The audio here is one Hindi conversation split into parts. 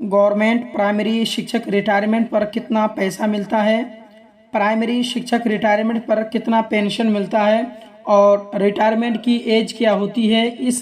गवर्नमेंट प्राइमरी शिक्षक रिटायरमेंट पर कितना पैसा मिलता है, प्राइमरी शिक्षक रिटायरमेंट पर कितना पेंशन मिलता है और रिटायरमेंट की एज क्या होती है। इस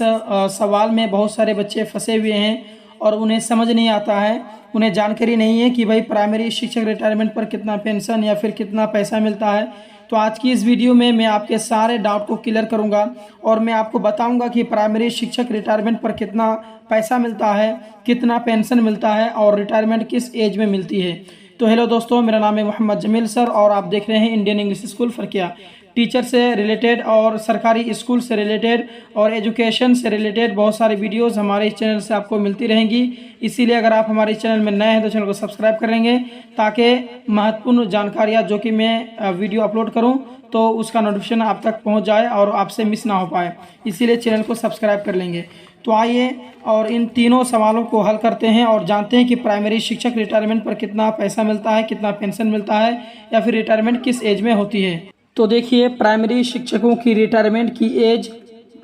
सवाल में बहुत सारे बच्चे फंसे हुए हैं और उन्हें समझ नहीं आता है, उन्हें जानकारी नहीं है कि भाई प्राइमरी शिक्षक रिटायरमेंट पर कितना पेंशन या फिर कितना पैसा मिलता है। तो आज की इस वीडियो में मैं आपके सारे डाउट को क्लियर करूंगा और मैं आपको बताऊंगा कि प्राइमरी शिक्षक रिटायरमेंट पर कितना पैसा मिलता है, कितना पेंशन मिलता है और रिटायरमेंट किस एज में मिलती है। तो हेलो दोस्तों, मेरा नाम है मोहम्मद जमील सर और आप देख रहे हैं Indian English school Farkiya. Teacher से रिलेटेड और सरकारी स्कूल से रिलेटेड और एजुकेशन से रिलेटेड बहुत सारी वीडियोस हमारे इस चैनल से आपको मिलती रहेंगी। इसीलिए अगर आप हमारे चैनल में नए हैं तो चैनल को सब्सक्राइब कर लेंगे ताकि महत्वपूर्ण जानकारियाँ जो कि मैं वीडियो अपलोड करूं तो उसका नोटिफिकेशन आप तक पहुंच जाए और आपसे मिस ना हो पाए, इसीलिए चैनल को सब्सक्राइब कर लेंगे। तो आइए और इन तीनों सवालों को हल करते हैं और जानते हैं कि प्राइमरी शिक्षक रिटायरमेंट पर कितना पैसा मिलता है, कितना पेंशन मिलता है या फिर रिटायरमेंट किस एज में होती है। तो देखिए, प्राइमरी शिक्षकों की रिटायरमेंट की एज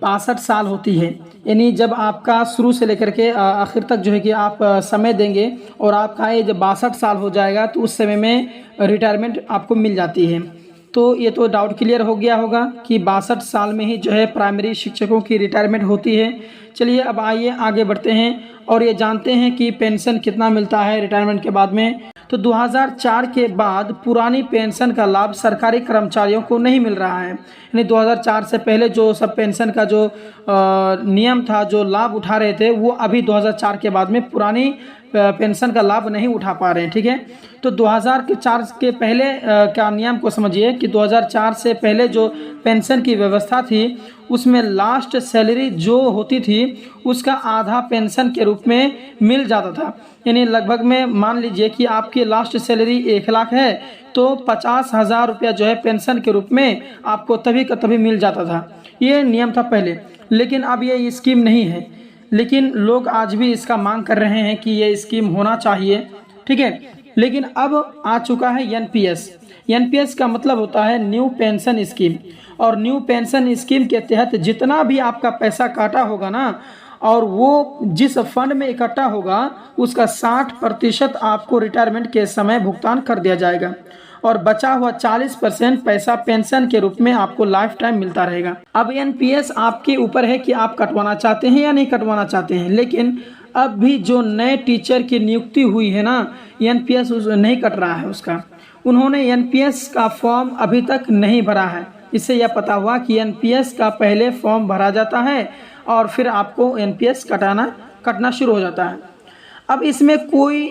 62 साल होती है। यानी जब आपका शुरू से लेकर के आखिर तक जो है कि आप समय देंगे और आपका एज 62 साल हो जाएगा तो उस समय में रिटायरमेंट आपको मिल जाती है। तो ये तो डाउट क्लियर हो गया होगा कि 62 साल में ही जो है प्राइमरी शिक्षकों की रिटायरमेंट होती है। चलिए अब आइए आगे बढ़ते हैं और ये जानते हैं कि पेंशन कितना मिलता है रिटायरमेंट के बाद में। तो 2004 के बाद पुरानी पेंशन का लाभ सरकारी कर्मचारियों को नहीं मिल रहा है। यानी 2004 से पहले जो सब पेंशन का जो नियम था, जो लाभ उठा रहे थे, वो अभी 2004 के बाद में पुरानी पेंशन का लाभ नहीं उठा पा रहे हैं। ठीक है, तो 2004 के पहले का नियम को समझिए कि 2004 से पहले जो पेंशन की व्यवस्था थी उसमें लास्ट सैलरी जो होती थी उसका आधा पेंशन के रूप में मिल जाता था। यानी लगभग में मान लीजिए कि आपकी लास्ट सैलरी 1 लाख है तो 50,000 रुपया जो है पेंशन के रूप में आपको तभी का तभी मिल जाता था। ये नियम था पहले, लेकिन अब ये स्कीम नहीं है। लेकिन लोग आज भी इसका मांग कर रहे हैं कि ये स्कीम होना चाहिए। ठीक है, लेकिन अब आ चुका है एनपीएस। एनपीएस का मतलब होता है न्यू पेंशन स्कीम, और न्यू पेंशन स्कीम के तहत जितना भी आपका पैसा काटा होगा ना, और वो जिस फंड में इकट्ठा होगा उसका 60% आपको रिटायरमेंट के समय भुगतान कर दिया जाएगा और बचा हुआ 40% पैसा पेंशन के रूप में आपको लाइफ टाइम मिलता रहेगा। अब एनपीएस आपके ऊपर है कि आप कटवाना चाहते हैं या नहीं कटवाना चाहते हैं। लेकिन अब भी जो नए टीचर की नियुक्ति हुई है ना, एनपीएस नहीं कट रहा है उसका। उन्होंने एनपीएस का फॉर्म अभी तक नहीं भरा है। इससे यह पता हुआ कि एनपीएस का पहले फॉर्म भरा जाता है और फिर आपको एनपीएस कटना शुरू हो जाता है। अब इसमें कोई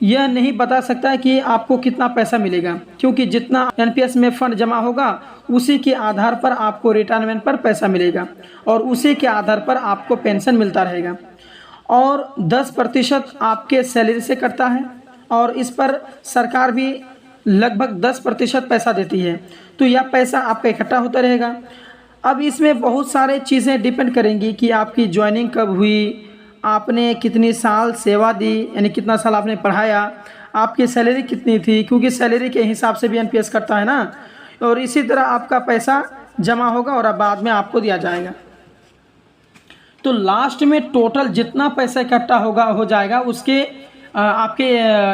यह नहीं बता सकता कि आपको कितना पैसा मिलेगा, क्योंकि जितना एनपीएस में फंड जमा होगा उसी के आधार पर आपको रिटायरमेंट पर पैसा मिलेगा और उसी के आधार पर आपको पेंशन मिलता रहेगा। और 10% आपके सैलरी से कटता है और इस पर सरकार भी लगभग 10% पैसा देती है। तो यह पैसा आपका इकट्ठा होता रहेगा। अब इसमें बहुत सारे चीज़ें डिपेंड करेंगी कि आपकी ज्वाइनिंग कब हुई, आपने कितनी साल सेवा दी, यानी कितना साल आपने पढ़ाया, आपकी सैलरी कितनी थी, क्योंकि सैलरी के हिसाब से भी एनपीएस करता है ना। और इसी तरह आपका पैसा जमा होगा और अब बाद में आपको दिया जाएगा। तो लास्ट में टोटल जितना पैसा इकट्ठा हो जाएगा उसके आपके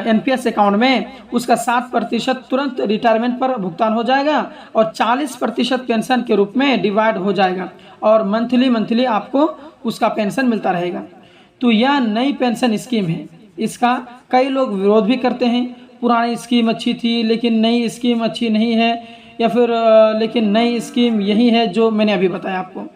एनपीएस अकाउंट में उसका 60% तुरंत रिटायरमेंट पर भुगतान हो जाएगा और 40% पेंशन के रूप में डिवाइड हो जाएगा और मंथली आपको उसका पेंशन मिलता रहेगा। तो यह नई पेंशन स्कीम है। इसका कई लोग विरोध भी करते हैं, पुरानी स्कीम अच्छी थी लेकिन नई स्कीम अच्छी नहीं है, या फिर लेकिन नई स्कीम यही है जो मैंने अभी बताया आपको।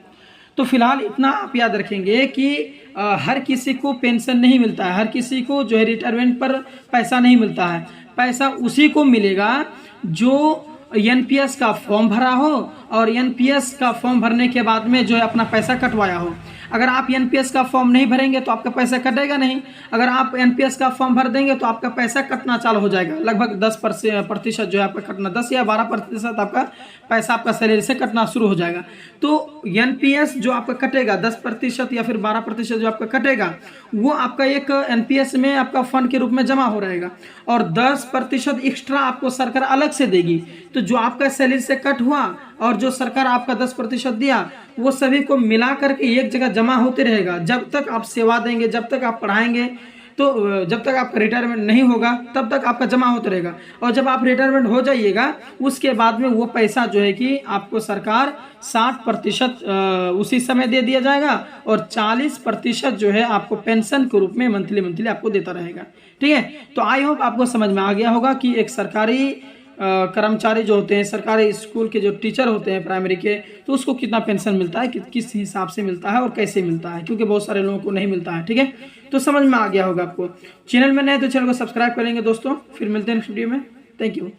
तो फिलहाल इतना आप याद रखेंगे कि हर किसी को पेंशन नहीं मिलता है, हर किसी को जो है रिटायरमेंट पर पैसा नहीं मिलता है। पैसा उसी को मिलेगा जो एनपीएस का फॉर्म भरा हो और एनपीएस का फॉर्म भरने के बाद में जो है अपना पैसा कटवाया हो। अगर आप एनपीएस का फॉर्म नहीं भरेंगे तो आपका पैसा कटेगा नहीं। अगर आप एनपीएस का फॉर्म भर देंगे तो आपका पैसा कटना चालू हो जाएगा। लगभग 10% जो है आपका कटना, 10 या 12% आपका पैसा आपका सैलरी से कटना शुरू हो जाएगा। तो एनपीएस जो आपका कटेगा 10% या फिर 12% जो आपका कटेगा वो आपका एक एनपीएस में आपका फंड के रूप में जमा हो रहेगा और 10% एक्स्ट्रा आपको सरकार अलग से देगी। तो जो आपका सैलरी से कट हुआ और जो सरकार आपका 10% दिया वो सभी को मिला करके एक जगह जमा होते रहेगा। जब तक आप सेवा देंगे, जब तक आप पढ़ाएंगे, तो जब तक आपका रिटायरमेंट नहीं होगा तब तक आपका जमा होता रहेगा, और जब आप रिटायरमेंट हो जाइएगा उसके बाद में वो पैसा जो है कि आपको सरकार 60% उसी समय दे दिया जाएगा, और 40% जो है आपको पेंशन के रूप में मंथली आपको देता रहेगा। ठीक है, तो आई होप आपको समझ में आ गया होगा कि एक सरकारी कर्मचारी जो होते हैं, सरकारी स्कूल के जो टीचर होते हैं प्राइमरी के, तो उसको कितना पेंशन मिलता है, किस हिसाब से मिलता है और कैसे मिलता है, क्योंकि बहुत सारे लोगों को नहीं मिलता है। ठीक है, तो समझ में आ गया होगा आपको। चैनल में नए तो चैनल को सब्सक्राइब करेंगे दोस्तों। फिर मिलते हैं नेक्स्ट वीडियो में। Thank you.